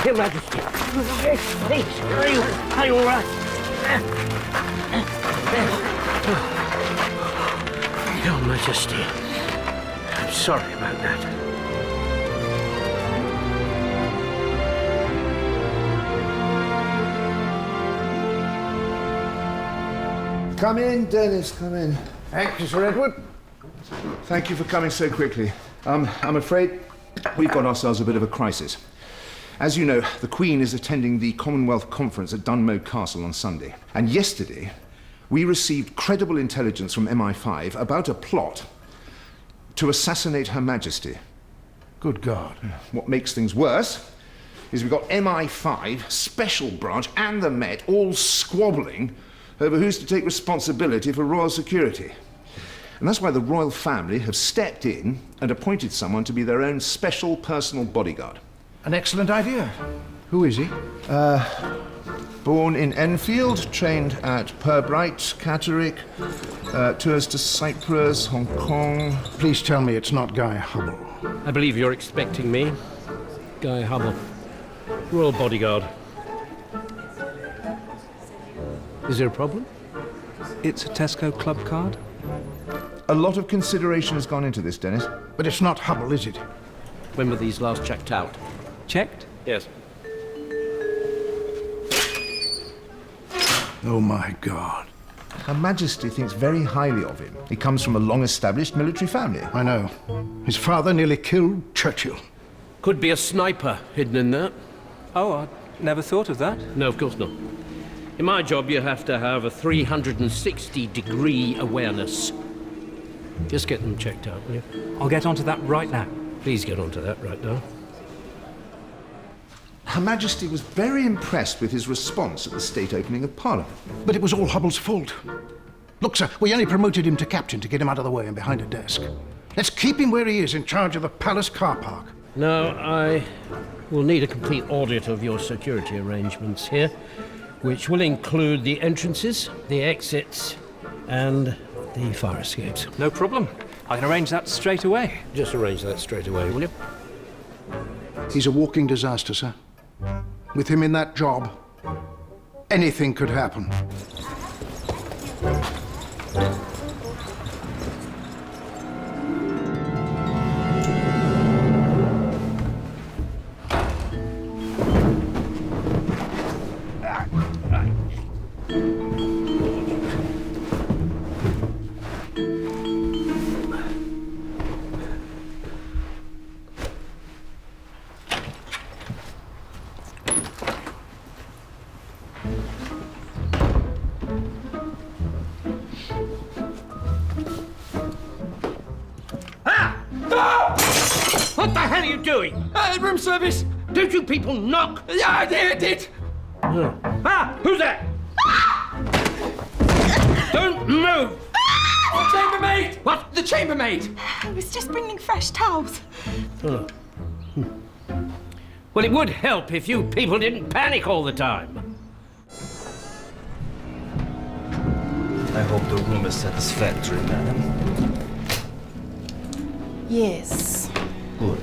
Your Majesty. Please, are you all right? Your Majesty, I'm sorry about that. Come in, Dennis, come in. Thank you, Sir Edward. Thank you for coming so quickly. I'm afraid we've got ourselves a bit of a crisis. As you know, the Queen is attending the Commonwealth Conference at Dunmow Castle on Sunday. And yesterday, we received credible intelligence from MI5 about a plot to assassinate Her Majesty. Good God. What makes things worse is we've got MI5, Special Branch, and the Met all squabbling over who's to take responsibility for royal security. And that's why the royal family have stepped in and appointed someone to be their own special personal bodyguard. An excellent idea. Who is he? Born in Enfield, trained at Purbright, Catterick, tours to Cyprus, Hong Kong. Please tell me it's not Guy Hubble. I believe you're expecting me. Guy Hubble. Royal Bodyguard. Is there a problem? It's a Tesco club card? A lot of consideration has gone into this, Dennis. But it's not Hubble, is it? When were these last checked out? Checked? Yes. Oh, my God. Her Majesty thinks very highly of him. He comes from a long-established military family. I know. His father nearly killed Churchill. Could be a sniper hidden in there. Oh, I never thought of that. No, of course not. In my job, you have to have a 360-degree awareness. Just get them checked out, will you? I'll get onto that right now. Please get onto that right now. Her Majesty was very impressed with his response at the state opening of Parliament. But it was all Hubble's fault. Look, sir, we only promoted him to captain to get him out of the way and behind a desk. Let's keep him where he is, in charge of the palace car park. Now, I will need a complete audit of your security arrangements here, which will include the entrances, the exits, and the fire escapes. No problem. I can arrange that straight away. Just arrange that straight away, will you? He's a walking disaster, sir. With him in that job, anything could happen. What the hell are you doing? Room service. Don't you people knock? Yeah, I did. Who's that? Don't move! Chambermaid. What? The chambermaid. I was just bringing fresh towels. Well, it would help if you people didn't panic all the time. I hope the room is satisfactory, madam. Yes. Good.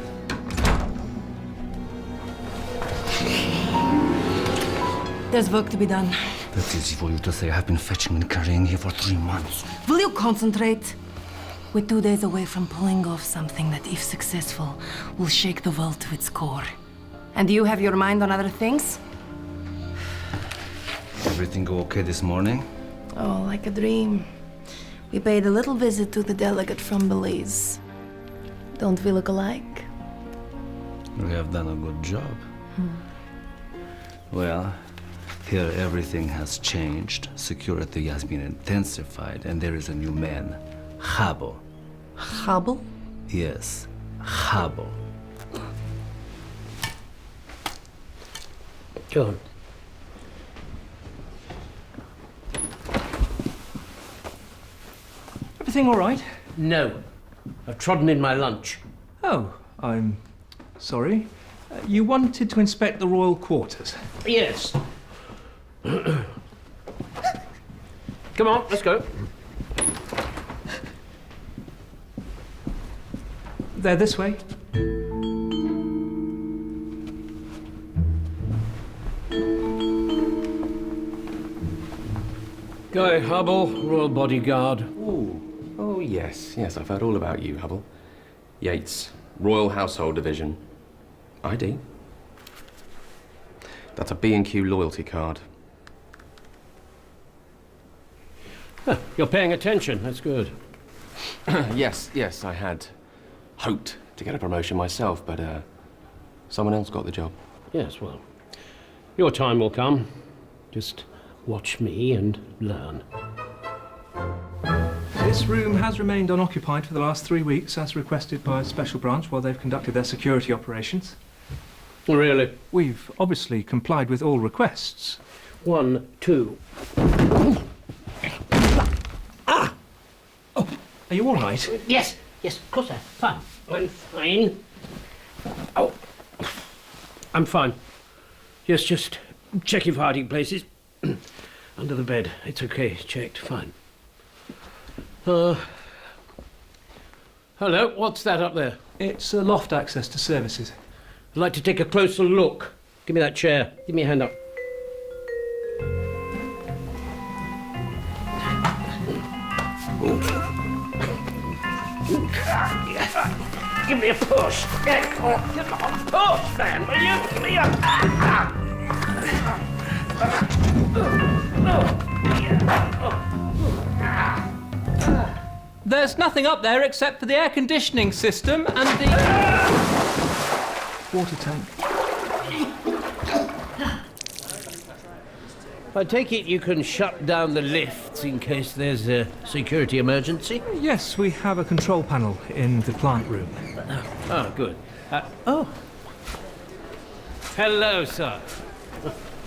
There's work to be done. That's easy for you to say. I've been fetching and carrying here for 3 months. Will you concentrate? We're 2 days away from pulling off something that, if successful, will shake the world to its core. And you have your mind on other things? Everything go okay this morning? Oh, like a dream. We paid a little visit to the delegate from Belize. Don't we look alike? We have done a good job. Well, here everything has changed. Security has been intensified, and there is a new man, Habo. Hubble? Yes, Habo. Go on. Everything all right? No. I've trodden in my lunch. Oh, I'm sorry. You wanted to inspect the royal quarters. Yes. Come on, let's go. They're this way. Guy Hubble, Royal Bodyguard. Oh, yes. Yes, I've heard all about you, Hubble. Yates, Royal Household Division. ID. That's a B&Q loyalty card. Huh, you're paying attention, that's good. Yes, I had hoped to get a promotion myself, but someone else got the job. Yes, well, your time will come. Just watch me and learn. This room has remained unoccupied for the last 3 weeks, as requested by a special branch while they've conducted their security operations. Really? We've obviously complied with all requests. 1, 2. Are you all right? Yes, of course I'm fine. I'm fine. Oh, I'm fine. Yes, just checking for hiding places. Under the bed. It's okay, checked, fine. Hello, what's that up there? It's a loft access to services. I'd like to take a closer look. Give me that chair. Give me a hand up. Give me a push. Come on, push, man, will you? Give me a... There's nothing up there except for the air conditioning system and the water tank. I take it you can shut down the lifts in case there's a security emergency? Yes, we have a control panel in the plant room. Oh, good. Oh. Hello, sir.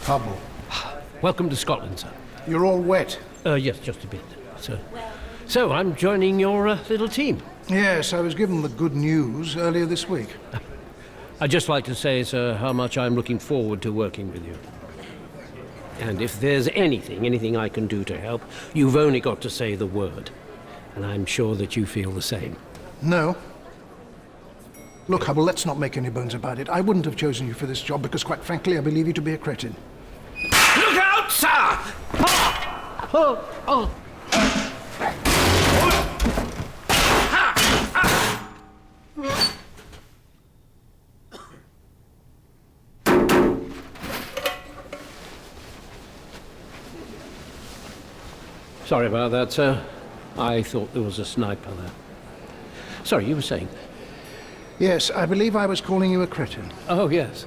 Hubble, Welcome to Scotland, sir. you're all wet. Yes, just a bit, sir. So, I'm joining your little team. Yes, I was given the good news earlier this week. I'd just like to say, sir, how much I'm looking forward to working with you. And if there's anything I can do to help, you've only got to say the word. And I'm sure that you feel the same. No. Look, Hubble, let's not make any bones about it. I wouldn't have chosen you for this job because, quite frankly, I believe you to be a cretin. Look out, sir! Oh. Sorry about that, sir. I thought there was a sniper there. Sorry, you were saying? Yes, I believe I was calling you a cretin. Oh, yes.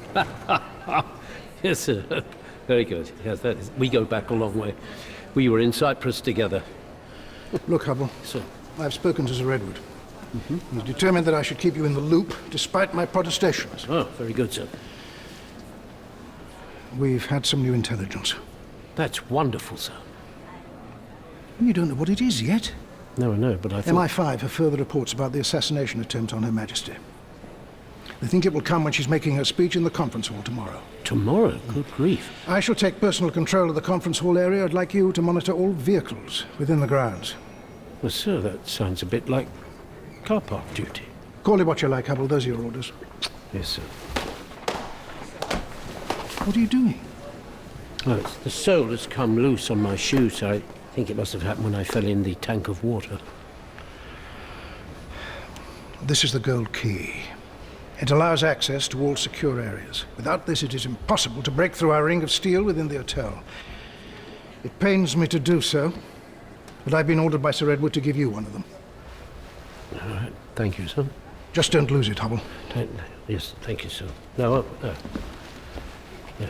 Yes, sir. Very good. Yes, that is. We go back a long way. We were in Cyprus together. Look, Hubble, Sir. I've spoken to Sir Redwood. He's determined that I should keep you in the loop, despite my protestations. Oh, very good, sir. We've had some new intelligence. That's wonderful, sir. You don't know what it is yet. No, I know, but I thought... MI5 have further reports about the assassination attempt on Her Majesty. They think it will come when she's making her speech in the conference hall tomorrow. Tomorrow? Good grief. I shall take personal control of the conference hall area. I'd like you to monitor all vehicles within the grounds. Well, sir, that sounds a bit like car park duty. Call it what you like, Hubble. Those are your orders. Yes, sir. What are you doing? Oh, the sole has come loose on my shoe, so I think it must have happened when I fell in the tank of water. This is the gold key. It allows access to all secure areas. Without this, it is impossible to break through our ring of steel within the hotel. It pains me to do so, but I've been ordered by Sir Edward to give you one of them. All right, thank you, sir. Just don't lose it, Hubble. Yes, thank you, sir. No, no. No.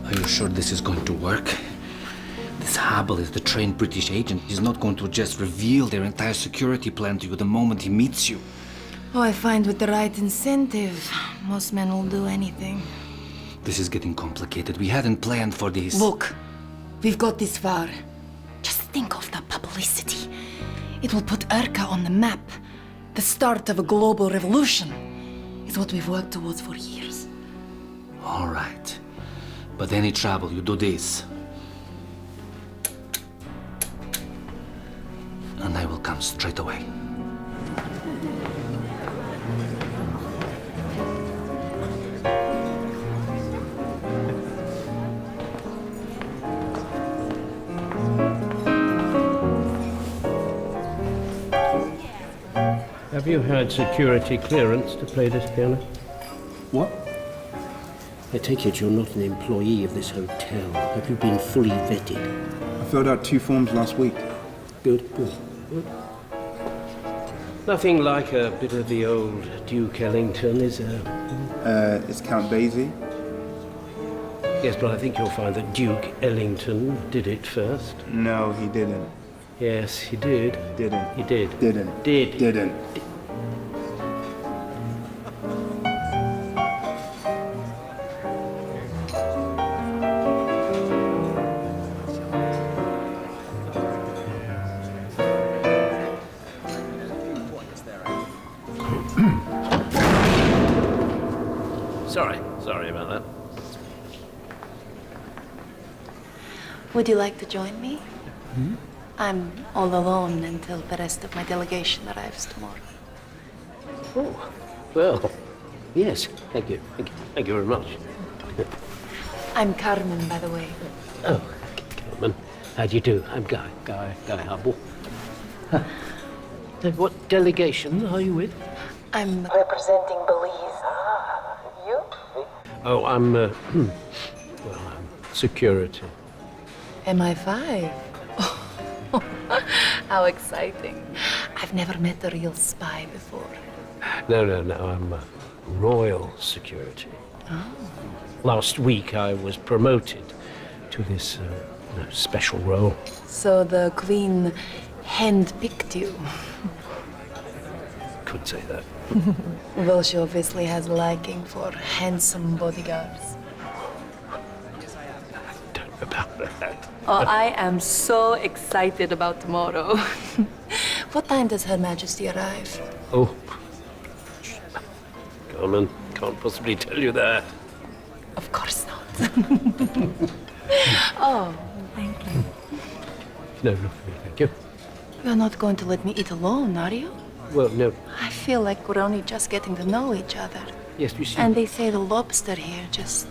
Are you sure this is going to work? This Hubble is the trained British agent. He's not going to just reveal their entire security plan to you the moment he meets you. Oh, I find with the right incentive, most men will do anything. This is getting complicated. We hadn't planned for this. Look, we've got this far. Just think of the publicity. It will put Urka on the map. The start of a global revolution is what we've worked towards for years. All right. But any trouble, you do this. And I will come straight away. Have you had security clearance to play this piano? What? I take it you're not an employee of this hotel. Have you been fully vetted? I filled out 2 forms last week. Good, good, good. Nothing like a bit of the old Duke Ellington, is there? It's Count Basie. Yes, but I think you'll find that Duke Ellington did it first. No, he didn't. Yes, he did. Didn't. He did. Didn't. Did. Didn't. Sorry about that. Would you like to join me? I'm all alone until the rest of my delegation arrives tomorrow. Oh, well, yes, thank you. Thank you very much. I'm Carmen, by the way. Oh, Carmen, how do you do? I'm Guy Hubble. What delegation are you with? I'm representing Belize. You? Oh, I'm security. MI5. How exciting. I've never met a real spy before. No, I'm royal security. Oh. Last week I was promoted to this special role. So the Queen handpicked you. Could say that. Well, she obviously has a liking for handsome bodyguards. Don't know about that. Oh, I am so excited about tomorrow. What time does Her Majesty arrive? Oh, Carmen, can't possibly tell you that. Of course not. Oh, thank you. No, thank you. You're not going to let me eat alone, are you? Well, no. I feel like we're only just getting to know each other. Yes, you see. And they say the lobster here just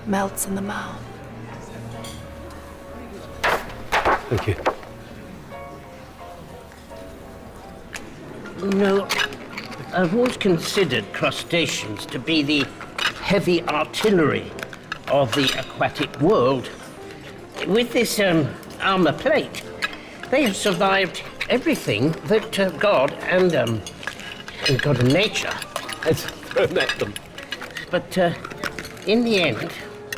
melts in the mouth. Thank you. No, I've always considered crustaceans to be the heavy artillery of the aquatic world. With this armor plate, they have survived everything that God and God and nature has thrown at them. But in the end,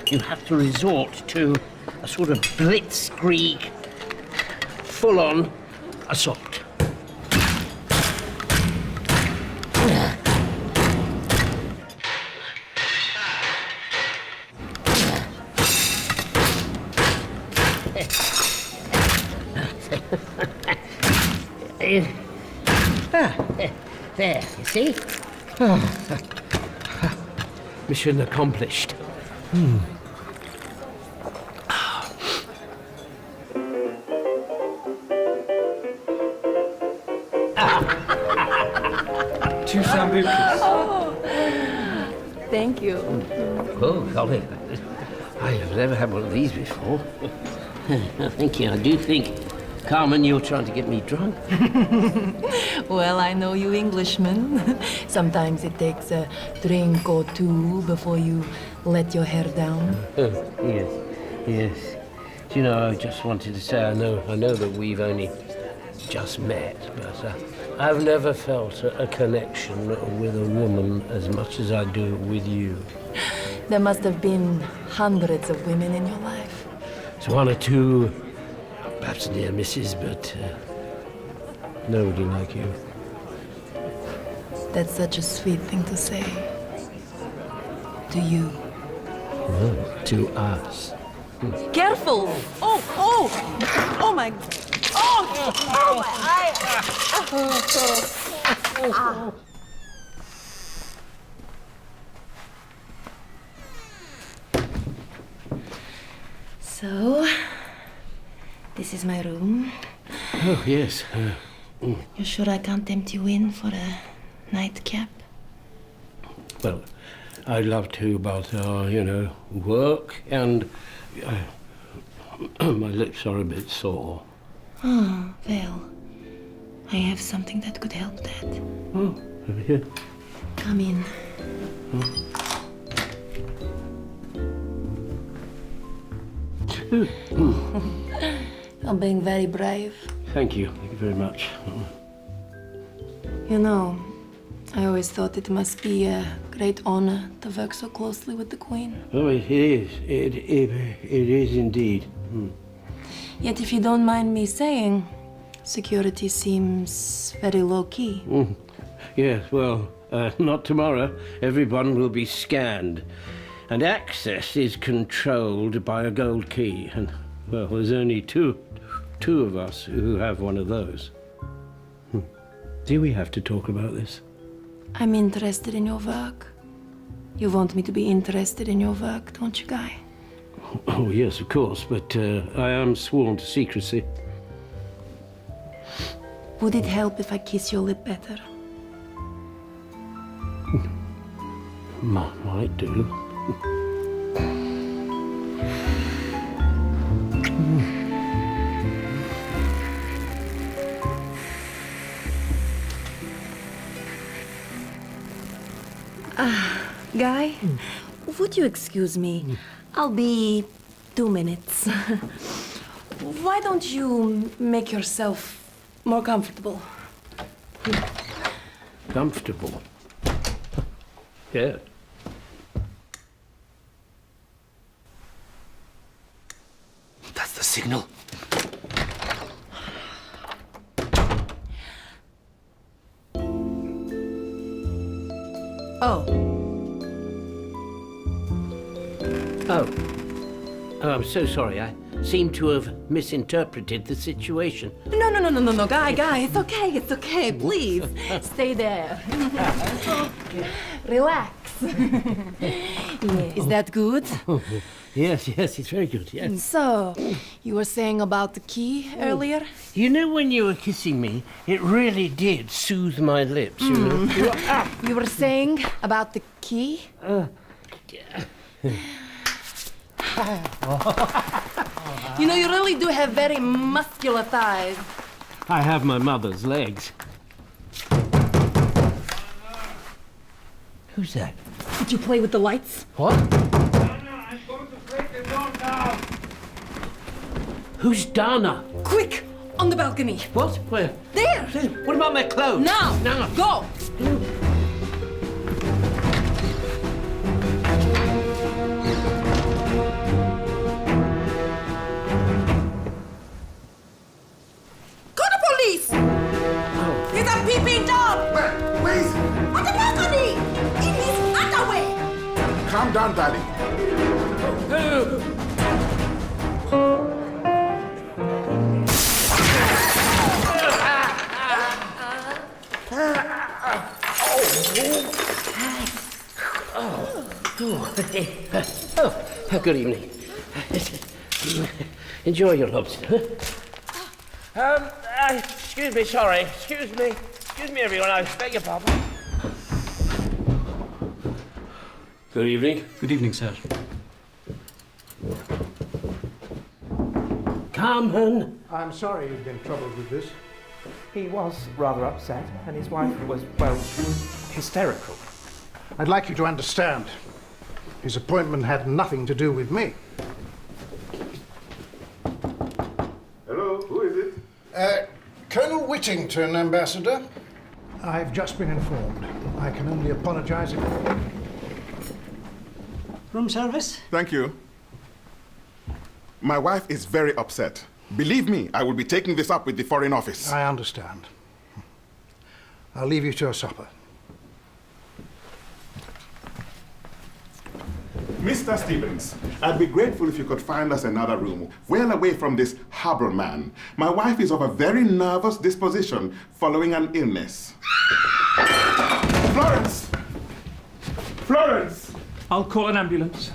you have to resort to a sort of blitzkrieg, full-on assault. There, you see? Mission accomplished. Two sambucas. Thank you. Oh, golly. I have never had one of these before. Thank you. I do think, Carmen, you're trying to get me drunk. Well, I know you Englishmen. Sometimes it takes a drink or two before you let your hair down. Yes, yes. Do you know, I just wanted to say, I know that we've only just met, but I've never felt a connection with a woman as much as I do with you. There must have been hundreds of women in your life. It's one or two, perhaps near misses, but nobody like you. That's such a sweet thing to say. To you. No, to us. Careful! Oh my... Oh my eye! So, this is my room. Oh, yes. You sure I can't tempt you in for a nightcap? Well, I'd love to, but, work and... my lips are a bit sore. Oh, well, I have something that could help that. Oh, over here. Come in. You're being very brave. Thank you. Thank you very much. You know, I always thought it must be a great honor to work so closely with the Queen. Oh, it is. It is indeed. Yet, if you don't mind me saying, security seems very low-key. Yes, well, not tomorrow. Everyone will be scanned. And access is controlled by a gold key. And, well, there's only two of us who have one of those. Do we have to talk about this? I'm interested in your work. You want me to be interested in your work, don't you, Guy? Oh, yes, of course, but I am sworn to secrecy. Would it help if I kiss your lip better? Might do. Guy, would you excuse me? I'll be 2 minutes. Why don't you make yourself more comfortable? Comfortable? Yeah. That's the signal. Oh, I'm so sorry. I seem to have misinterpreted the situation. No, Guy, it's okay, please. Stay there. Relax. Is that good? Yes, it's very good, yes. So, you were saying about the key earlier? You know, when you were kissing me, it really did soothe my lips, you know? You were saying about the key? You know, you really do have very muscular thighs. I have my mother's legs. Who's that? Did you play with the lights? What? I'm going to break the door down. Who's Dana? Quick! On the balcony. What? Where? There! What about my clothes? Now! Now! Go! Call the police! He's a peeping Tom! Please, On the balcony! In his underwear! calm down, Daddy. Oh, good evening. Enjoy your lobster. Excuse me, sorry. Excuse me, everyone. I beg your pardon. Good evening. Good evening, sir. Carmen! I'm sorry you've been troubled with this. He was rather upset, and his wife was, well, hysterical. I'd like you to understand. His appointment had nothing to do with me. Hello, who is it? Colonel Whittington, Ambassador. I've just been informed. I can only apologize if... Room service? Thank you. My wife is very upset. Believe me, I will be taking this up with the Foreign Office. I understand. I'll leave you to your supper. Mr. Stevens, I'd be grateful if you could find us another room, well away from this harbor man. My wife is of a very nervous disposition following an illness. Florence! Florence! I'll call an ambulance.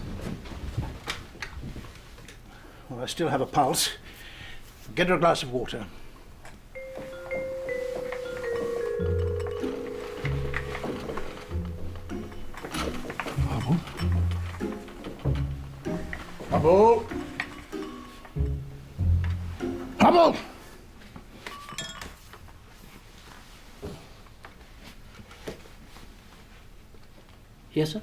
Well, I still have a pulse. Get her a glass of water. Hubble! Hubble! Yes, sir?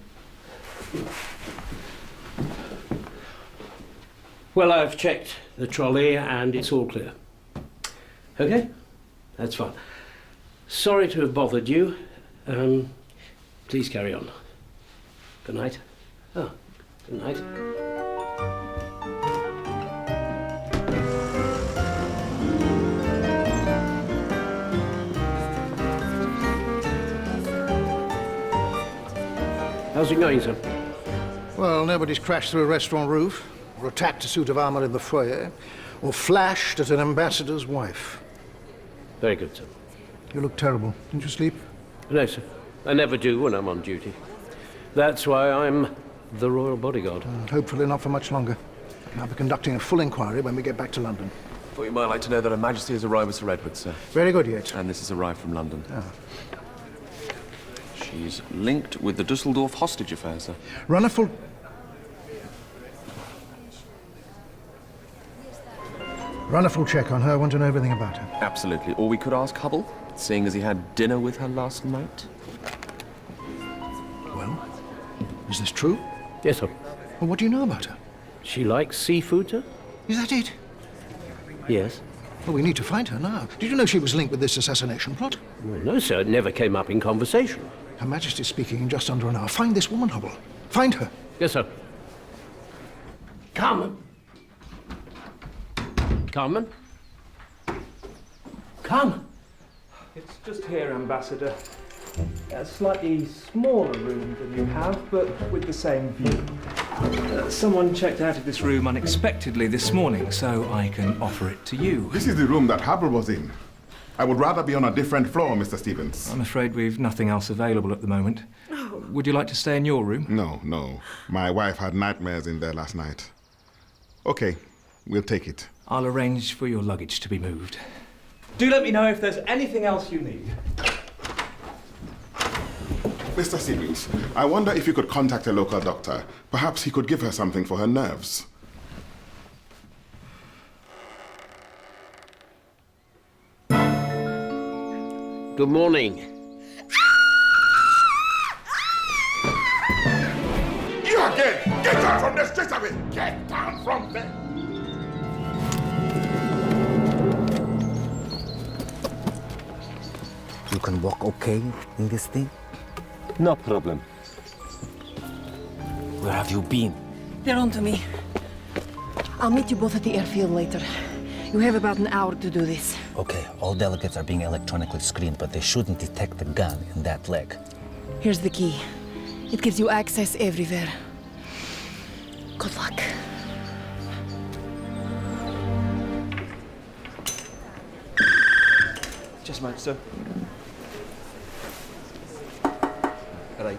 Well, I've checked the trolley and it's all clear. Okay? That's fine. Sorry to have bothered you. Please carry on. Good night. Oh, good night. How's it going, sir? Well, nobody's crashed through a restaurant roof, or attacked a suit of armor in the foyer, or flashed at an ambassador's wife. Very good, sir. You look terrible. Didn't you sleep? No, sir. I never do when I'm on duty. That's why I'm the Royal Bodyguard. Hopefully not for much longer. I'll be conducting a full inquiry when we get back to London. Thought you might like to know that Her Majesty has arrived with Sir Edward, sir. Very good, Yates. And this has arrived from London. Ah. She's linked with the Dusseldorf hostage affair, sir. Run a full check on her. I want to know everything about her. Absolutely. Or we could ask Hubble, seeing as he had dinner with her last night. Well, is this true? Yes, sir. Well, what do you know about her? She likes seafood, sir? Is that it? Yes. Well, we need to find her now. Did you know she was linked with this assassination plot? Well, no, sir. It never came up in conversation. Her Majesty's speaking in just under an hour. Find this woman, Hubble. Find her. Yes, sir. Carmen. Carmen? Carmen? It's just here, Ambassador. A slightly smaller room than you have, but with the same view. Someone checked out of this room unexpectedly this morning, so I can offer it to you. This is the room that Hubble was in. I would rather be on a different floor, Mr. Stevens. I'm afraid we've nothing else available at the moment. Would you like to stay in your room? No, no. My wife had nightmares in there last night. Okay, we'll take it. I'll arrange for your luggage to be moved. Do let me know if there's anything else you need. Mr. Stevens, I wonder if you could contact a local doctor. Perhaps he could give her something for her nerves. Good morning. You again! Get down from there straight away! Get down from there! You can walk okay in this thing? No problem. Where have you been? They're on to me. I'll meet you both at the airfield later. You have about an hour to do this. Okay, all delegates are being electronically screened, but they shouldn't detect the gun in that leg. Here's the key. It gives you access everywhere. Good luck. Just a moment, sir. Right.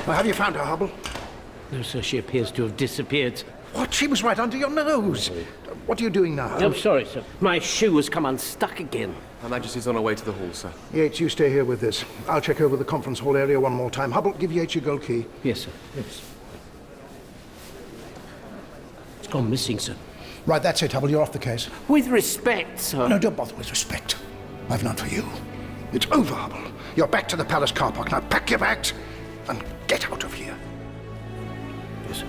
Well, have you found her, Hubble? No, sir. She appears to have disappeared. What? She was right under your nose. What are you doing now? I'm sorry, sir. My shoe has come unstuck again. Her Majesty's on her way to the hall, sir. Yates, you stay here with this. I'll check over the conference hall area one more time. Hubble, give Yates your gold key. Yes, sir. Yes. It's gone missing, sir. Right, that's it, Hubble. You're off the case. With respect, sir. No, don't bother with respect. I've none for you. It's over, Hubble. You're back to the palace car park. Now pack your bags and get out of here. Yes, sir.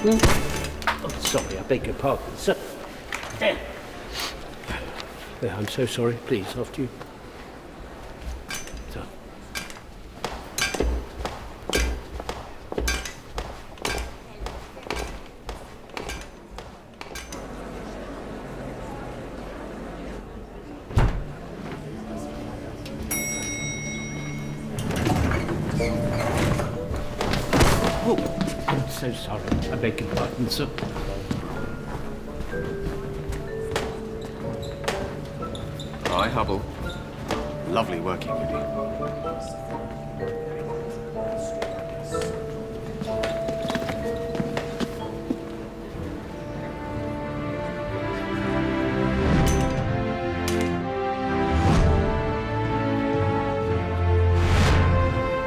Oh, sorry, I beg your pardon, sir. There. There, I'm so sorry. Please, after you. So. Oh, I'm so sorry. I beg your pardon, sir. Hi, Hubble. Lovely working with you.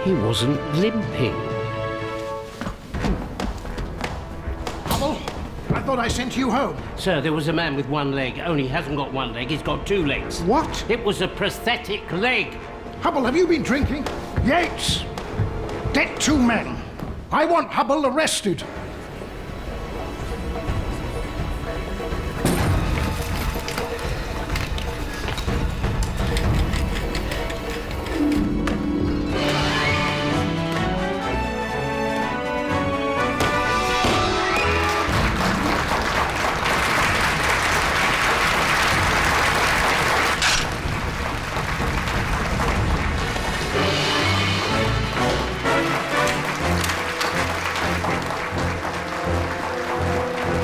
He wasn't limping. Hubble, I thought I sent you home. Sir, there was a man with one leg, only he hasn't got one leg, he's got two legs. What? It was a prosthetic leg. Hubble, have you been drinking? Yates! Get two men. I want Hubble arrested.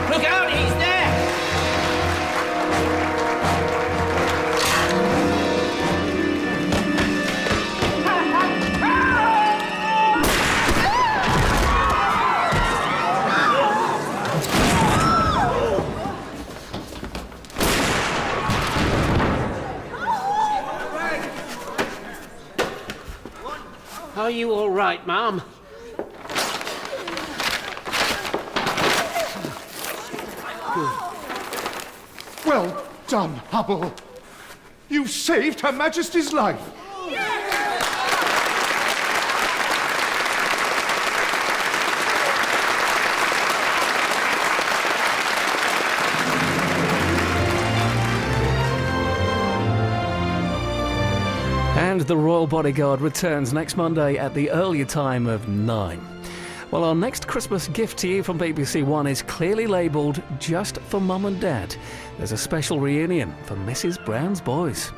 Look out, he's there! Are you all right, Mum? Well done, Hubble. You've saved Her Majesty's life. And the Royal Bodyguard returns next Monday at the earlier time of 9. Well, our next Christmas gift to you from BBC One is clearly labelled just for Mum and Dad. There's a special reunion for Mrs. Brown's Boys.